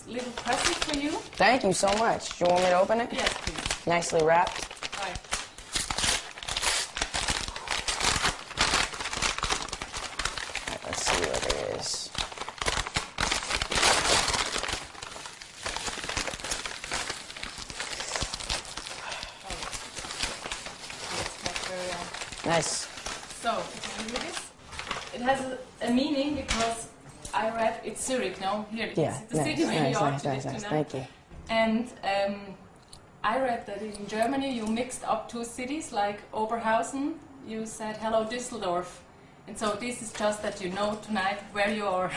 little present for you. Thank you so much. Do you want me to open it? Yes, please. Nicely wrapped. Right. Right, let's see what it is. Nice. So, it has a meaning because I read it's Zurich, no? Here, Yeah, it's the city where you are today tonight. Thank you. And I read that in Germany you mixed up two cities like Oberhausen. You said hello Düsseldorf, and so this is just that you know tonight where you are.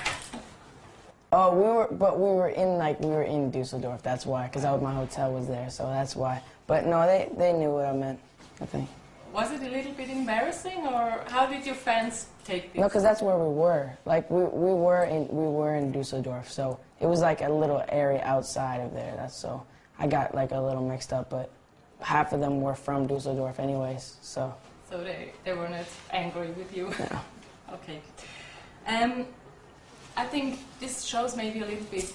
Oh, we were in Dusseldorf. That's why, because my hotel was there, so that's why. But no, they knew what I meant, I think. Was it a little bit embarrassing, or how did your fans take this? No, because that's where we were. Like we were in Dusseldorf, so it was like a little area outside of there. That's so I got like a little mixed up, but half of them were from Dusseldorf, anyways. So. So they were not angry with you. No. Okay. I think this shows maybe a little bit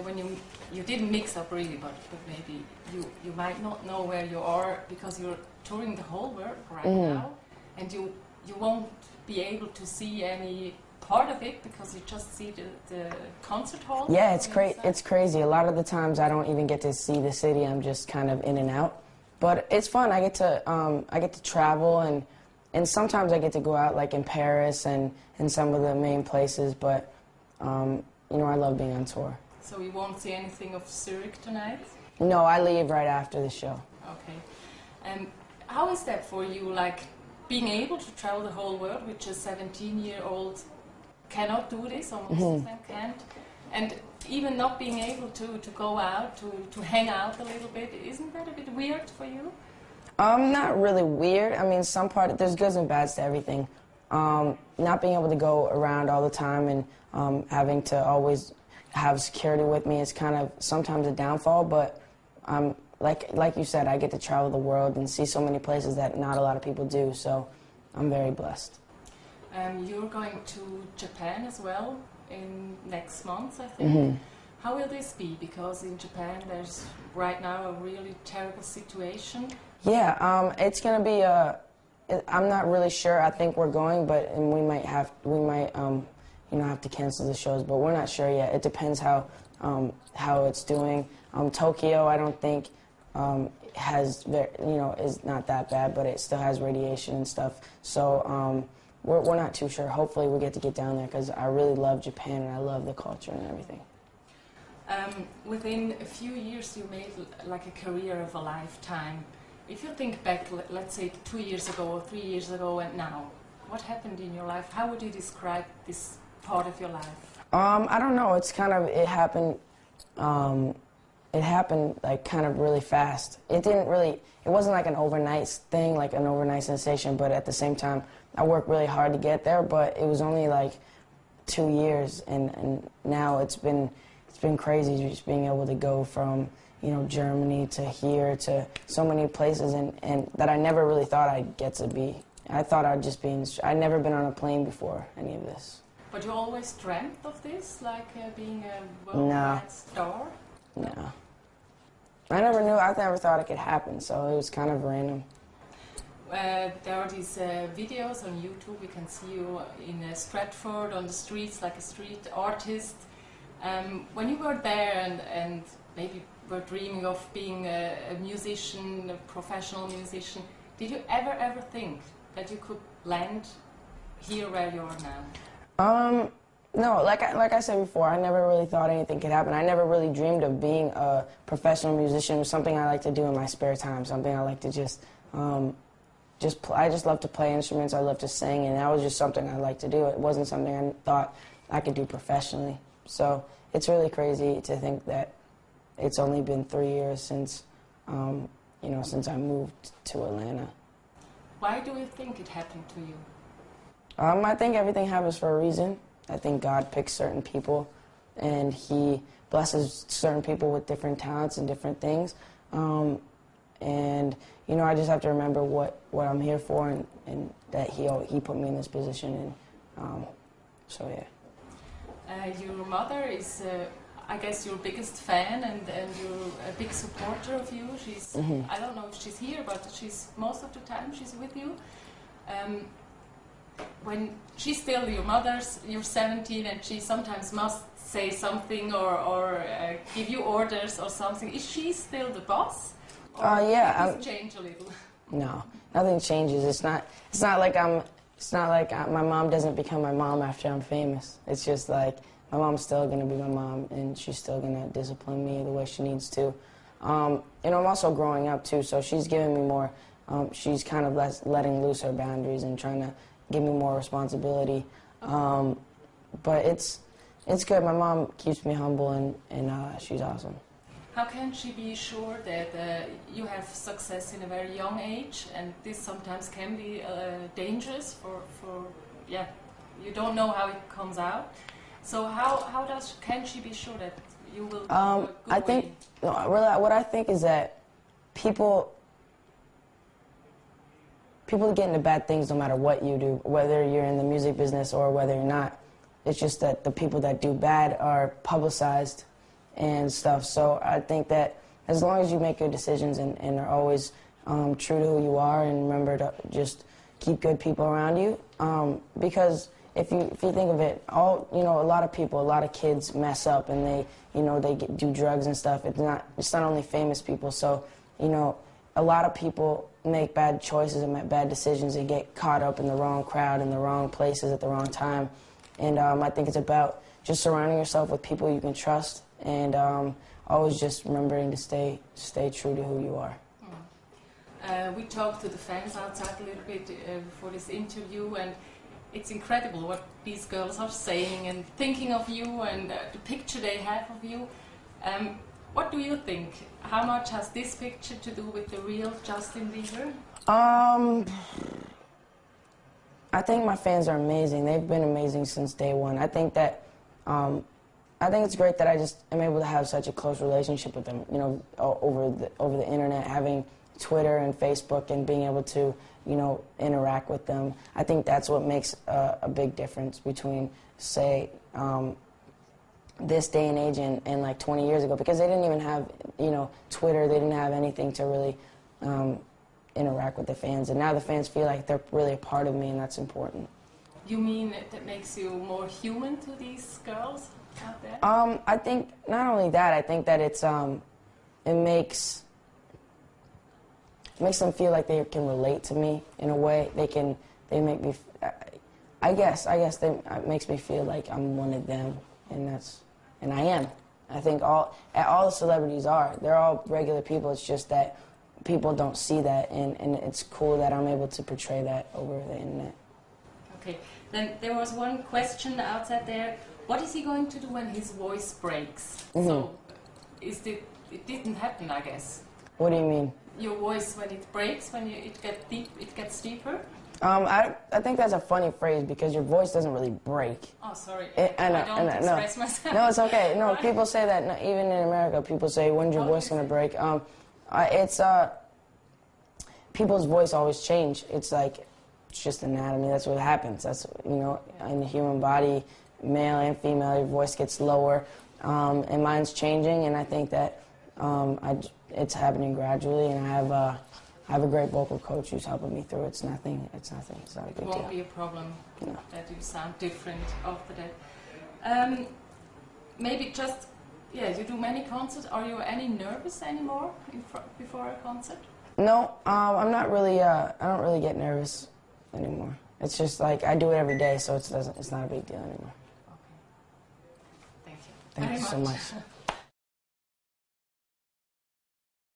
when you didn't mix up really, but maybe you might not know where you are because you're touring the whole world right now, and you won't be able to see any part of it because you just see the concert hall. Yeah, it's crazy. A lot of the times I don't even get to see the city. I'm just kind of in and out, but it's fun. I get to travel and sometimes I get to go out like in Paris and in some of the main places, but. You know, I love being on tour. So you won't see anything of Zurich tonight? No, I leave right after the show. Okay. How is that for you, like being able to travel the whole world, which a 17-year-old cannot do this, or most of them can't, and even not being able to go out, to hang out a little bit, isn't that a bit weird for you? Not really weird. I mean, there's goods and bads to everything. Not being able to go around all the time and having to always have security with me is kind of sometimes a downfall, but like you said, I get to travel the world and see so many places that not a lot of people do, so I'm very blessed. You're going to Japan as well in next month, I think. How will this be? Because in Japan there's right now a really terrible situation. Yeah, it's going to be I'm not really sure. I think we're going, but we might have to cancel the shows. But we're not sure yet. It depends how it's doing. Tokyo, I don't think is not that bad, but it still has radiation and stuff. So we're not too sure. Hopefully, we get to get down there because I really love Japan and I love the culture and everything. Within a few years, you made like a career of a lifetime. If you think back, let's say 2 years ago or 3 years ago and now, what happened in your life? How would you describe this part of your life? I don't know. It's kind of, it happened like kind of really fast. It wasn't like an overnight thing, like an overnight sensation, but at the same time, I worked really hard to get there, but it was only like 2 years, and now it's been crazy just being able to go from Germany to here to so many places and that I never really thought I'd get to be. I thought I'd never been on a plane before any of this. But you always dreamt of this, like being a worldwide star? No. I never thought it could happen, so it was kind of random. There are these videos on YouTube. We can see you in Stratford on the streets like a street artist. When you were there and maybe were dreaming of being a musician, a professional musician, did you ever think that you could land here where you are now? No, like I said before, I never really thought anything could happen. I never really dreamed of being a professional musician. It was something I like to do in my spare time, something I like to I just love to play instruments, I love to sing, and that was just something I like to do. It wasn't something I thought I could do professionally. So it's really crazy to think that it's only been 3 years since I moved to Atlanta. Why do you think it happened to you? I think everything happens for a reason. I think God picks certain people, and He blesses certain people with different talents and different things. And I just have to remember what I'm here for, and that He put me in this position. And so yeah. Your mother is I guess, your biggest fan and you're a big supporter of you. She's, I don't know if she's here, but she's most of the time she's with you. When she's still your mother's, you're 17, and she sometimes must say something or give you orders or something. Is she still the boss? Or yeah. Does it change a little? No, nothing changes. It's not like my mom doesn't become my mom after I'm famous. It's just like my mom's still gonna be my mom, and she's still gonna discipline me the way she needs to. I'm also growing up too, so she's giving me more. She's kind of letting loose her boundaries and trying to give me more responsibility. But it's good. My mom keeps me humble, and she's awesome. How can she be sure that you have success in a very young age, and this sometimes can be dangerous for you don't know how it comes out. So can she be sure that you will go a good I think way? no, really what I think is that people get into bad things no matter what you do, whether you're in the music business or whether you're not. It's just that the people that do bad are publicized and stuff. So I think that as long as you make good decisions and are always true to who you are, and remember to just keep good people around you, because if you think of it, a lot of kids mess up and they do drugs and stuff. It's not only famous people. So a lot of people make bad choices and make bad decisions and get caught up in the wrong crowd in the wrong places at the wrong time. And I think it's about just surrounding yourself with people you can trust, and always just remembering to stay true to who you are. We talked to the fans outside a little bit for this interview, and it's incredible what these girls are saying and thinking of you and the picture they have of you. What do you think? How much has this picture to do with the real Justin Bieber? I think my fans are amazing. They've been amazing since day one. I think that I think it's great that I just am able to have such a close relationship with them, over the internet, having Twitter and Facebook and being able to, interact with them. I think that's what makes a big difference between, say, this day and age and like 20 years ago, because they didn't even have, Twitter. They didn't have anything to really interact with the fans. And now the fans feel like they're really a part of me, and that's important. You mean that makes you more human to these girls out there? I think not only that, I think that it makes them feel like they can relate to me in a way. They make me, I guess it makes me feel like I'm one of them, and I am. I think all the celebrities are. They're all regular people. It's just that people don't see that, and it's cool that I'm able to portray that over the internet. Okay, then there was one question outside there. What is he going to do when his voice breaks? So, it didn't happen, I guess. What do you mean? Your voice, when it breaks, it gets deeper? I think that's a funny phrase, because your voice doesn't really break. Oh, sorry. I don't express myself. No, it's okay. No, Right? people say that. No, even in America, people say, when's your voice going to break? People's voice always change. It's just anatomy. That's what happens. That's, in the human body, male and female, your voice gets lower. And mine's changing, and I think that it's happening gradually, and I have a great vocal coach who's helping me through it. It's nothing. It's not a big deal. It won't be a problem that you sound different after that. Maybe just, you do many concerts. Are you any nervous anymore before a concert? No, I'm not really. I don't really get nervous anymore. It's just like I do it every day, so it's not a big deal anymore. Okay. Thank you. Thank you so much.